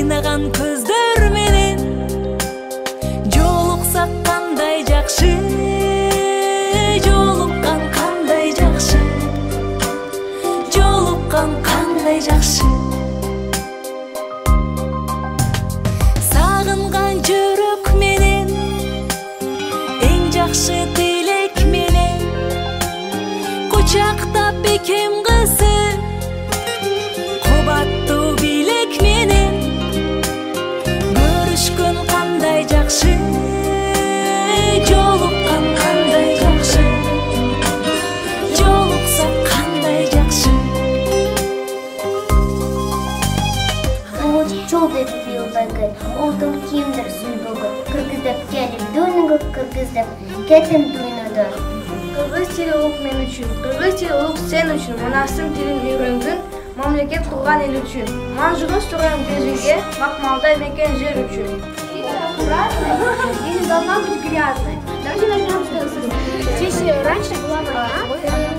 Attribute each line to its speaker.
Speaker 1: кайнаган көздөр менен жолуксак кандай жакшы, жолуккан кандай жакшы, жолуккан кандай жакшы. Сагынган жүрөк менен эң жакшы тилек менен кучактап бекем кызы кубаттуу билек менен көрүшкөн кандай жакшы, жолуккан кандай жакшы, жолуксак кандай жакшы.
Speaker 2: Чол деп биылдагы олдың кимдир сүйбөгү кыргыздап келип дүйнөгө кыргыздап кетим дүйнөдөн.
Speaker 3: Кыргыз тили улук мен үчүн, кыргыз тили улук сен үчүн. Манастын тилин үйрөнгүн мамлекет курган эл үчүн. Манжугун суран көзүңгө макмалдай мекен жер үчүн.
Speaker 2: Или должна быть грязной. Давайте начнем с этого. Здесь раньше была война.